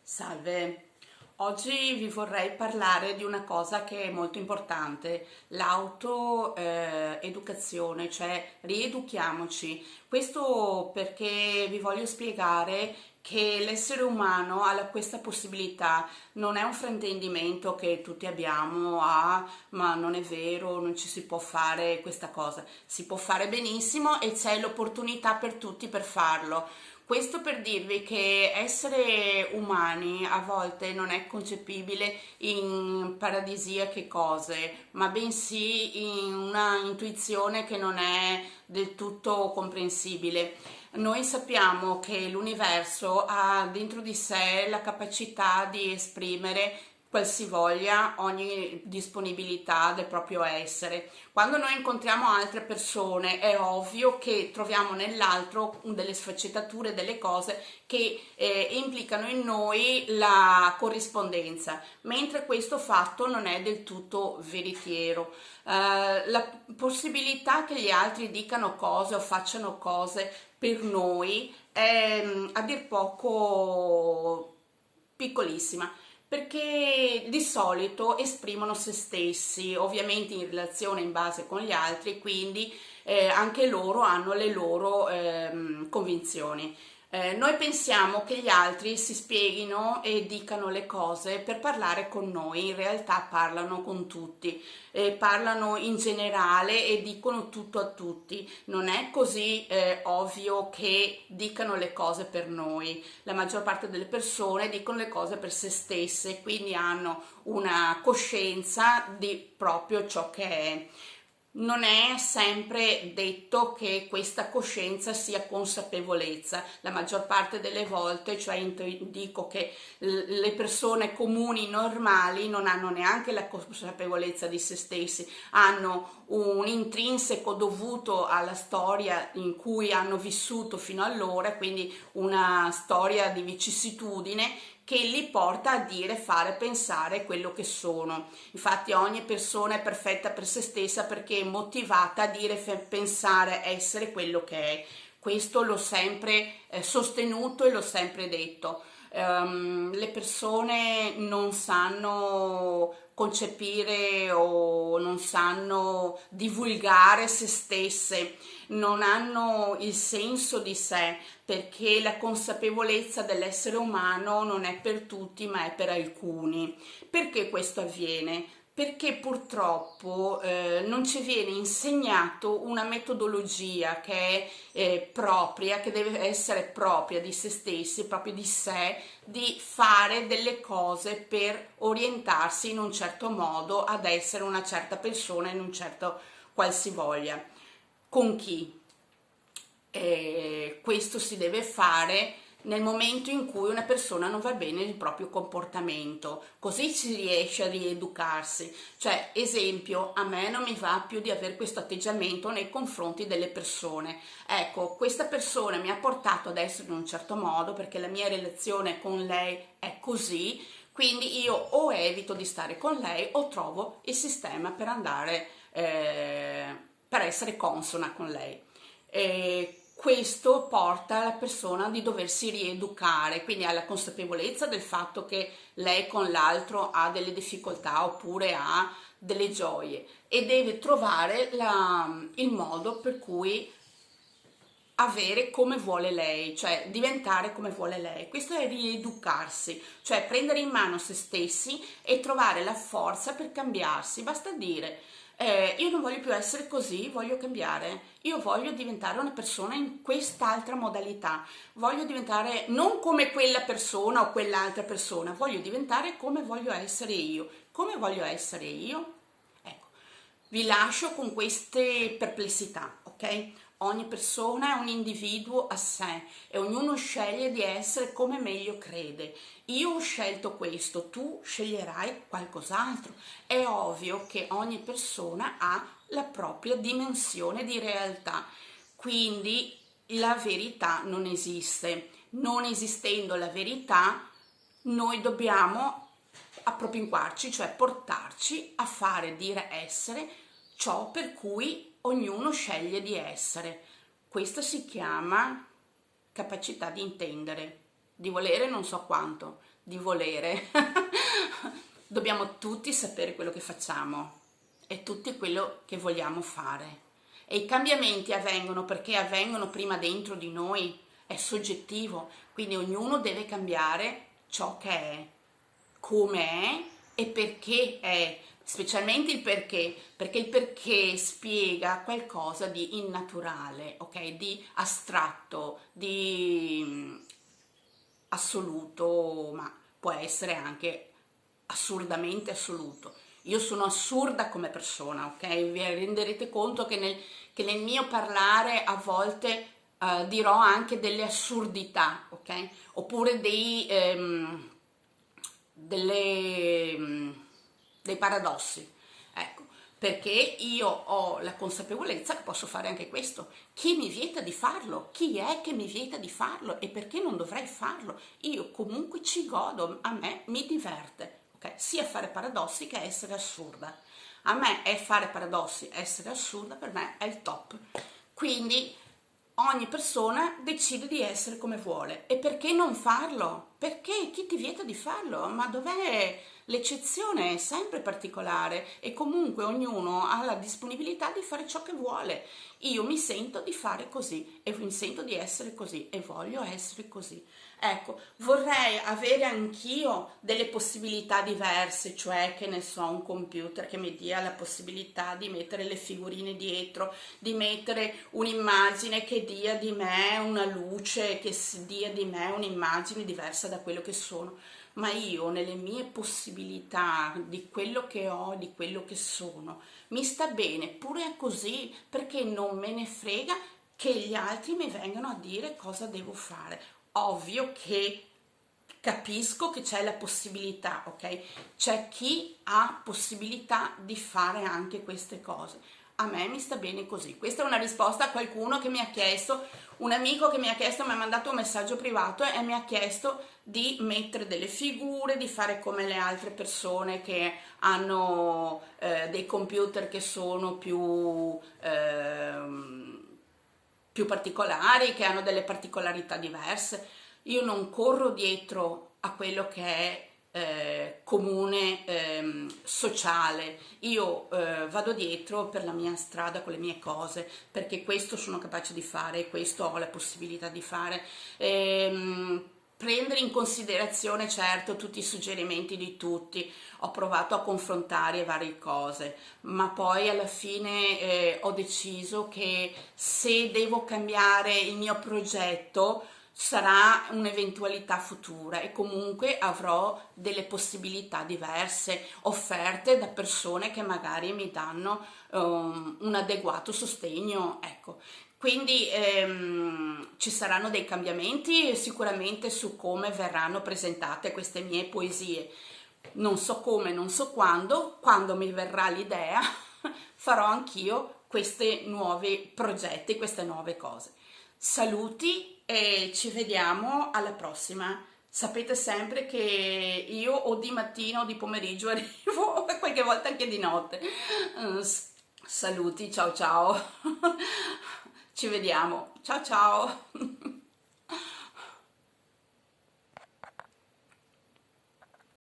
Salve, oggi vi vorrei parlare di una cosa che è molto importante, l'autoeducazione, cioè rieduchiamoci. Questo perché vi voglio spiegare che l'essere umano ha questa possibilità, non è un fraintendimento che tutti abbiamo, ma non è vero, non ci si può fare questa cosa, si può fare benissimo e c'è l'opportunità per tutti per farlo. Questo per dirvi che essere umani a volte non è concepibile in paradisiache cose, ma bensì in una intuizione che non è del tutto comprensibile. Noi sappiamo che l'universo ha dentro di sé la capacità di esprimere qualsivoglia, ogni disponibilità del proprio essere. Quando noi incontriamo altre persone è ovvio che troviamo nell'altro delle sfaccettature, delle cose che implicano in noi la corrispondenza, mentre questo fatto non è del tutto veritiero. La possibilità che gli altri dicano cose o facciano cose per noi è a dir poco piccolissima, perché di solito esprimono se stessi, ovviamente in relazione in base con gli altri, quindi anche loro hanno le loro convinzioni. Noi pensiamo che gli altri si spieghino e dicano le cose per parlare con noi, in realtà parlano con tutti, parlano in generale e dicono tutto a tutti. Non è così ovvio che dicano le cose per noi. La maggior parte delle persone dicono le cose per se stesse, quindi hanno una coscienza di proprio ciò che è. Non è sempre detto che questa coscienza sia consapevolezza, la maggior parte delle volte, cioè dico che le persone comuni, normali, non hanno neanche la consapevolezza di se stessi, hanno un intrinseco dovuto alla storia in cui hanno vissuto fino allora, quindi una storia di vicissitudine che li porta a dire, fare, pensare quello che sono. Infatti ogni persona è perfetta per se stessa perché è motivata a dire, pensare, essere quello che è. Questo l'ho sempre sostenuto e l'ho sempre detto. Le persone non sanno concepire o non sanno divulgare se stesse, non hanno il senso di sé, perché la consapevolezza dell'essere umano non è per tutti ma è per alcuni. Perché questo avviene? Perché purtroppo non ci viene insegnato una metodologia che è propria, che deve essere propria di se stessi, proprio di sé, di fare delle cose per orientarsi in un certo modo ad essere una certa persona in un certo qualsivoglia. Con chi? Questo si deve fare nel momento in cui una persona non va bene il proprio comportamento, così si riesce a rieducarsi. Cioè, esempio, a me non mi va più di avere questo atteggiamento nei confronti delle persone. Ecco, questa persona mi ha portato ad essere in un certo modo perché la mia relazione con lei è così, quindi io o evito di stare con lei o trovo il sistema per andare, per essere consona con lei. Questo porta la persona di doversi rieducare, quindi alla consapevolezza del fatto che lei con l'altro ha delle difficoltà oppure ha delle gioie e deve trovare il modo per cui avere come vuole lei, cioè diventare come vuole lei. Questo è rieducarsi, cioè prendere in mano se stessi e trovare la forza per cambiarsi. Basta dire, io non voglio più essere così, voglio cambiare. Io voglio diventare una persona in quest'altra modalità. Voglio diventare non come quella persona o quell'altra persona, voglio diventare come voglio essere io. Come voglio essere io? Ecco, vi lascio con queste perplessità, ok? Ogni persona è un individuo a sé e ognuno sceglie di essere come meglio crede. Io ho scelto questo, tu sceglierai qualcos'altro. È ovvio che ogni persona ha la propria dimensione di realtà, quindi la verità non esiste. Non esistendo la verità, noi dobbiamo appropinquarci, cioè portarci a fare, dire, essere ciò per cui ognuno sceglie di essere. Questo si chiama capacità di intendere, di volere non so quanto, di volere. Dobbiamo tutti sapere quello che facciamo e tutti quello che vogliamo fare. E i cambiamenti avvengono perché avvengono prima dentro di noi, è soggettivo, quindi ognuno deve cambiare ciò che è, come è e perché è, specialmente perché il perché spiega qualcosa di innaturale, ok? Di astratto, di assoluto, ma può essere anche assurdamente assoluto. Io sono assurda come persona, ok? Vi renderete conto che nel mio parlare a volte dirò anche delle assurdità, ok? Oppure dei paradossi, ecco, perché io ho la consapevolezza che posso fare anche questo. Chi mi vieta di farlo? Chi è che mi vieta di farlo? E perché non dovrei farlo? Io comunque ci godo, a me mi diverte, ok? Sia fare paradossi che essere assurda. A me è fare paradossi, essere assurda, per me è il top. Quindi ogni persona decide di essere come vuole. E perché non farlo? Perché? Chi ti vieta di farlo? Ma dov'è l'eccezione? È sempre particolare e comunque ognuno ha la disponibilità di fare ciò che vuole. Io mi sento di fare così e mi sento di essere così e voglio essere così. Ecco, vorrei avere anch'io delle possibilità diverse, cioè che ne so, un computer che mi dia la possibilità di mettere le figurine dietro, di mettere un'immagine che dia di me una luce, che dia di me un'immagine diversa da quello che sono. Ma io nelle mie possibilità di quello che ho, di quello che sono, mi sta bene pure così, perché non me ne frega che gli altri mi vengano a dire cosa devo fare. Ovvio che capisco che c'è la possibilità, ok? C'è chi ha possibilità di fare anche queste cose. A me mi sta bene così. Questa è una risposta a qualcuno che mi ha chiesto, un amico che mi ha chiesto, mi ha mandato un messaggio privato e mi ha chiesto di mettere delle figure, di fare come le altre persone che hanno dei computer che sono più particolari, che hanno delle particolarità diverse. Io non corro dietro a quello che è comune, sociale. Io vado dietro per la mia strada con le mie cose, perché questo sono capace di fare, questo ho la possibilità di fare. Prendere in considerazione certo tutti i suggerimenti di tutti, ho provato a confrontare varie cose, ma poi alla fine ho deciso che se devo cambiare il mio progetto sarà un'eventualità futura e comunque avrò delle possibilità diverse offerte da persone che magari mi danno un adeguato sostegno, ecco. Quindi ci saranno dei cambiamenti sicuramente su come verranno presentate queste mie poesie. Non so come, non so quando mi verrà l'idea, farò anch'io questi nuovi progetti, queste nuove cose. Saluti e ci vediamo alla prossima. Sapete sempre che io o di mattina o di pomeriggio arrivo, qualche volta anche di notte. Saluti, ciao ciao. Ci vediamo. Ciao ciao.